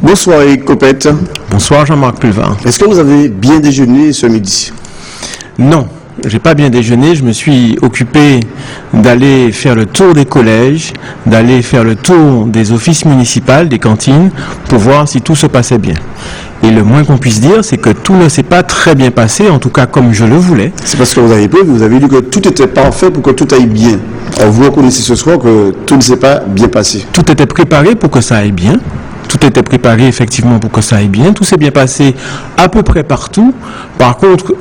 Bonsoir Eric Copette. Bonsoir Jean-Marc Pulvar. Est-ce que vous avez bien déjeuné ce midi? Non, j'ai pas bien déjeuné. Je me suis occupé d'aller faire le tour des collèges, d'aller faire le tour des offices municipaux, des cantines, pour voir si tout se passait bien. Et le moins qu'on puisse dire, c'est que tout ne s'est pas très bien passé, en tout cas comme je le voulais. C'est parce que vous avez dit que tout était parfait pour que tout aille bien. Alors vous reconnaissez ce soir que tout ne s'est pas bien passé. Tout était préparé pour que ça aille bien. Tout était préparé effectivement pour que ça aille bien. Tout s'est bien passé à peu près partout. Par contre,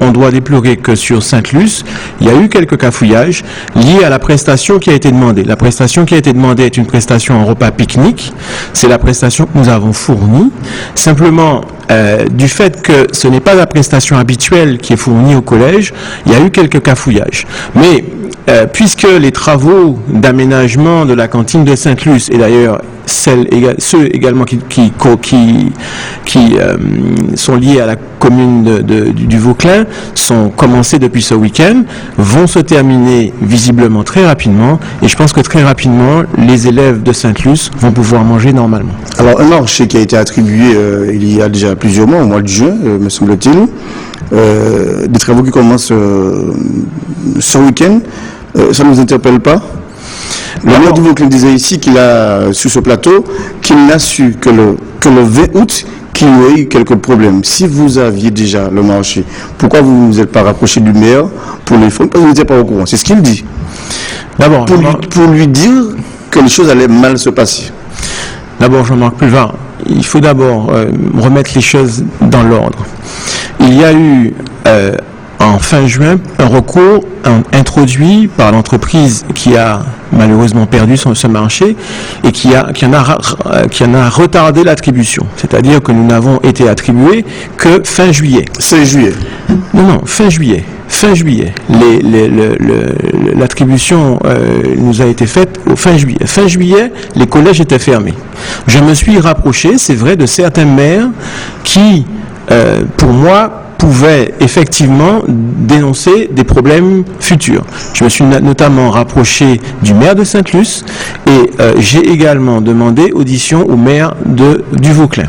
on doit déplorer que sur Sainte-Luce, il y a eu quelques cafouillages liés à la prestation qui a été demandée. La prestation qui a été demandée est une prestation en repas pique-nique. C'est la prestation que nous avons fournie. Simplement, du fait que ce n'est pas la prestation habituelle qui est fournie au collège, il y a eu quelques cafouillages. Mais puisque les travaux d'aménagement de la cantine de Sainte-Luce, et d'ailleurs ceux également qui sont liés à la commune du Vauclin, sont commencés depuis ce week-end, vont se terminer visiblement très rapidement, et je pense que très rapidement, les élèves de Sainte-Luce vont pouvoir manger normalement. Alors, un marché qui a été attribué il y a déjà plusieurs mois, au mois de juin, me semble-t-il, des travaux qui commencent ce week-end, ça ne nous interpelle pas? Le maire du Vauclin disait ici qu'il a, sur ce plateau, qu'il n'a su que le 20 août qu'il y a eu quelques problèmes. Si vous aviez déjà le marché, pourquoi vous ne vous êtes pas rapproché du maire pour les fonds? Parce que vous n'étiez pas au courant. C'est ce qu'il dit. D'abord, pour lui dire que les choses allaient mal se passer. D'abord, Jean-Marc Pulvar, il faut d'abord remettre les choses dans l'ordre. Il y a eu en fin juin un recours introduit par l'entreprise qui a malheureusement perdu ce marché et qui en a retardé l'attribution. C'est-à-dire que nous n'avons été attribués que fin juillet. 16 juillet. Non, fin juillet. Fin juillet. L'attribution nous a été faite au fin juillet. Fin juillet, les collèges étaient fermés. Je me suis rapproché, c'est vrai, de certains maires qui, pour moi, pouvaient effectivement dénoncer des problèmes futurs. Je me suis notamment rapproché du maire de Sainte-Luce et j'ai également demandé audition au maire du Vauclin.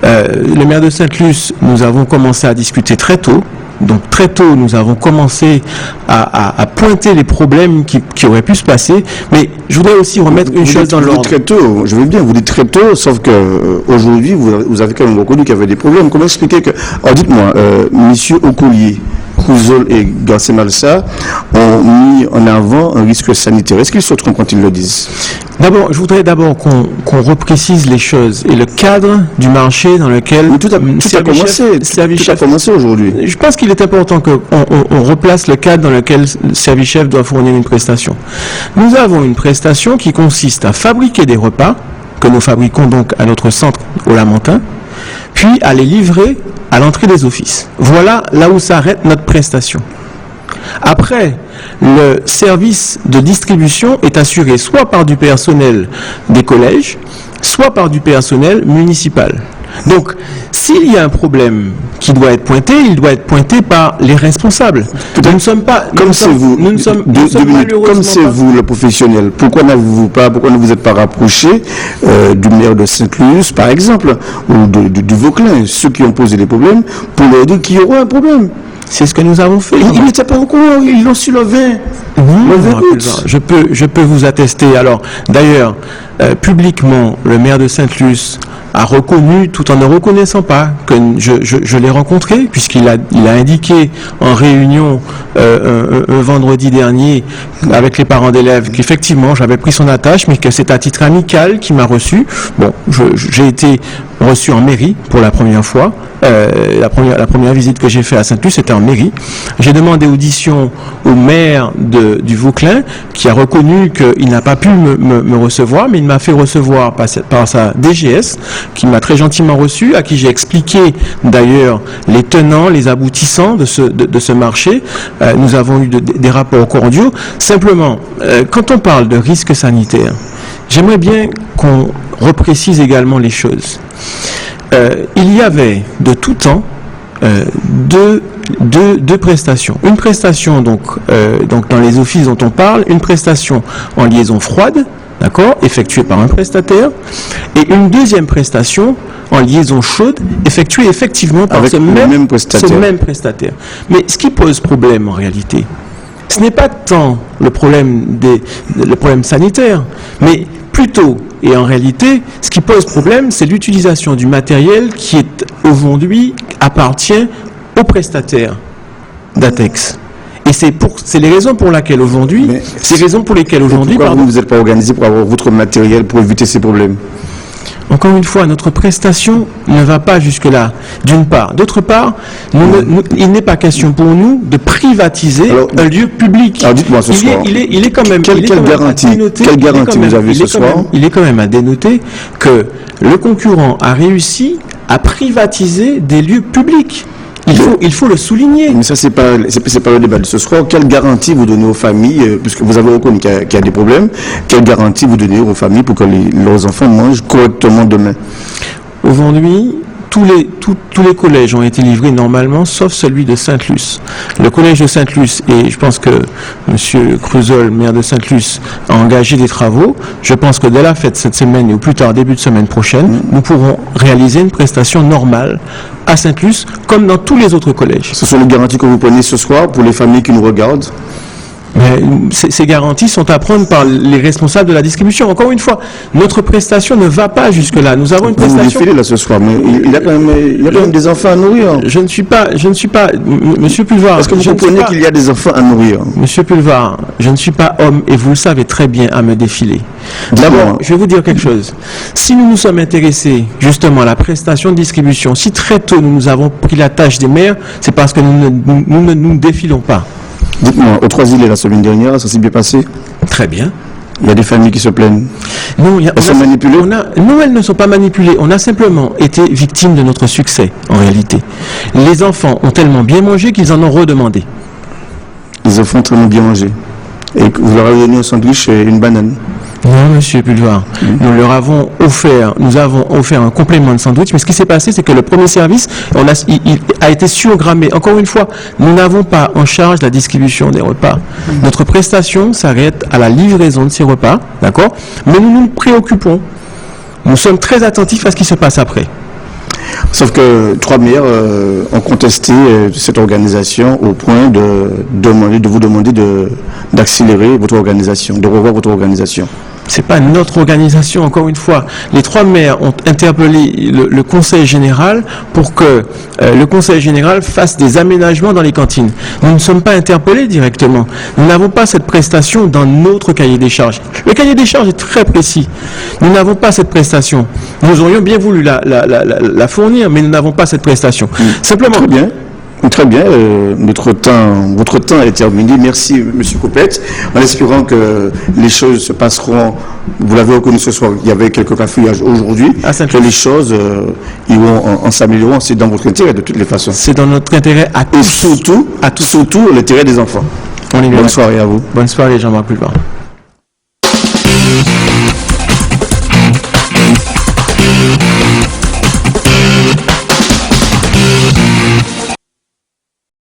Le maire de Sainte-Luce, nous avons commencé à discuter très tôt. Donc très tôt, nous avons commencé à pointer les problèmes qui auraient pu se passer. Mais je voudrais aussi remettre une chose dans l'ordre. Très tôt, je veux bien, vous dites très tôt, sauf que aujourd'hui, vous avez quand même reconnu qu'il y avait des problèmes. Comment expliquer que... Alors dites-moi, Monsieur Okolie, Kouzol et Garcé Malsa ont mis en avant un risque sanitaire. Est-ce qu'ils se trompent quand ils le disent? D'abord, je voudrais qu'on reprécise les choses et le cadre du marché dans lequel tout a commencé aujourd'hui. Je pense qu'il est important qu'on replace le cadre dans lequel le service chef doit fournir une prestation. Nous avons une prestation qui consiste à fabriquer des repas que nous fabriquons donc à notre centre au Lamentin, puis à les livrer à l'entrée des offices. Voilà là où s'arrête notre prestation. Après, le service de distribution est assuré soit par du personnel des collèges, soit par du personnel municipal. Donc, s'il y a un problème qui doit être pointé, il doit être pointé par les responsables. Nous ne sommes pas... Comme c'est vous le professionnel, pourquoi ne vous êtes pas rapproché du maire de Sainte-Luce, par exemple, ou du Vauclin, ceux qui ont posé les problèmes, pour leur dire qu'il y aura un problème? C'est ce que nous avons fait. Ils n'étaient pas au courant, ils l'ont su le 20. Le 20 août. Je peux vous attester. Alors, d'ailleurs, publiquement, le maire de Sainte-Luce a reconnu, tout en ne reconnaissant pas, que je l'ai rencontré, puisqu'il a indiqué en réunion un vendredi dernier avec les parents d'élèves qu'effectivement j'avais pris son attache, mais que c'est à titre amical qu'il m'a reçu. Bon, j'ai été reçu en mairie pour la première fois. La première visite que j'ai faite à Sainte-Luce, c'était en mairie. J'ai demandé audition au maire du Vauclin, qui a reconnu qu'il n'a pas pu me recevoir, mais il m'a fait recevoir par sa DGS, qui m'a très gentiment reçu, à qui j'ai expliqué d'ailleurs les tenants, les aboutissants de ce marché. Nous avons eu des rapports cordiaux. Simplement, quand on parle de risque sanitaire, j'aimerais bien qu'on reprécise également les choses. Il y avait de tout temps deux prestations. Une prestation donc dans les offices dont on parle, une prestation en liaison froide d'accord, effectuée par un prestataire, et une deuxième prestation en liaison chaude, effectuée effectivement par Avec ce le même prestataire. ce même prestataire. Mais ce qui pose problème en réalité, ce n'est pas tant le problème sanitaire, mais plutôt, et en réalité, ce qui pose problème, c'est l'utilisation du matériel qui est aujourd'hui appartient aux prestataires d'Atex. Et c'est les raisons pour lesquelles aujourd'hui, Pourquoi vous ne vous êtes pas organisé pour avoir votre matériel pour éviter ces problèmes? Encore une fois, notre prestation ne va pas jusque-là, d'une part. D'autre part, il n'est pas question pour nous de privatiser un lieu public. Alors dites-moi ce soir. Il est quand même... Quelle garantie vous avez ce soir? Il est quand même à dénoter que le concurrent a réussi à privatiser des lieux publics. Il faut le souligner. Mais ça, c'est pas le débat de ce soir. Quelle garantie vous donnez aux familles, puisque vous avez reconnu qu'il y a des problèmes, quelle garantie vous donnez aux familles pour que leurs enfants mangent correctement demain? Aujourd'hui, tous les collèges ont été livrés normalement, sauf celui de Sainte-Luce. Le collège de Sainte-Luce, et je pense que M. Creusol, maire de Sainte-Luce, a engagé des travaux. Je pense que dès la fête cette semaine, ou plus tard, début de semaine prochaine, nous pourrons réaliser une prestation normale à Sainte-Luce, comme dans tous les autres collèges. Ce sont les garanties que vous prenez ce soir pour les familles qui nous regardent? Mais ces garanties sont à prendre par les responsables de la distribution. Encore une fois, notre prestation ne va pas jusque-là. Nous avons une prestation... Vous défilez là ce soir, mais il y a quand même des enfants à nourrir. Je ne suis pas, Monsieur Pulvar... Est-ce que vous comprenez qu'il y a des enfants à nourrir? Monsieur Pulvar, je ne suis pas homme, et vous le savez très bien, à me défiler. D'abord, je vais vous dire quelque chose. Si nous nous sommes intéressés justement à la prestation de distribution, si très tôt nous avons pris la tâche des maires, c'est parce que nous ne nous défilons pas. Dites-moi, aux Trois-Îles la semaine dernière, ça s'est bien passé? Très bien. Il y a des familles qui se plaignent. Non, elles sont manipulées? Non, elles ne sont pas manipulées. On a simplement été victimes de notre succès, en réalité. Les enfants ont tellement bien mangé qu'ils en ont redemandé. Les enfants ont tellement bien mangé. Et vous leur avez donné un sandwich et une banane? Non, monsieur Pulvar. Nous avons offert un complément de sandwich, mais ce qui s'est passé, c'est que le premier service, il a été surgrammé. Encore une fois, nous n'avons pas en charge la distribution des repas. Notre prestation s'arrête à la livraison de ces repas, d'accord? Mais nous nous préoccupons. Nous sommes très attentifs à ce qui se passe après. Sauf que 3 maires ont contesté cette organisation au point de vous demander d'accélérer votre organisation, de revoir votre organisation. C'est pas notre organisation, encore une fois. Les 3 maires ont interpellé le Conseil général pour que le Conseil général fasse des aménagements dans les cantines. Nous ne sommes pas interpellés directement. Nous n'avons pas cette prestation dans notre cahier des charges. Le cahier des charges est très précis. Nous n'avons pas cette prestation. Nous aurions bien voulu la fournir, mais nous n'avons pas cette prestation. Simplement. Très bien. Très bien, votre temps est terminé. Merci, M. Coupette. En espérant que les choses se passeront, vous l'avez reconnu ce soir, il y avait quelques cafouillages aujourd'hui, que les choses en s'améliorant, c'est dans votre intérêt de toutes les façons. C'est dans notre intérêt à tous. Et surtout l'intérêt des enfants. Bonne soirée à vous. Bonne soirée, Jean-Marc Pulvar.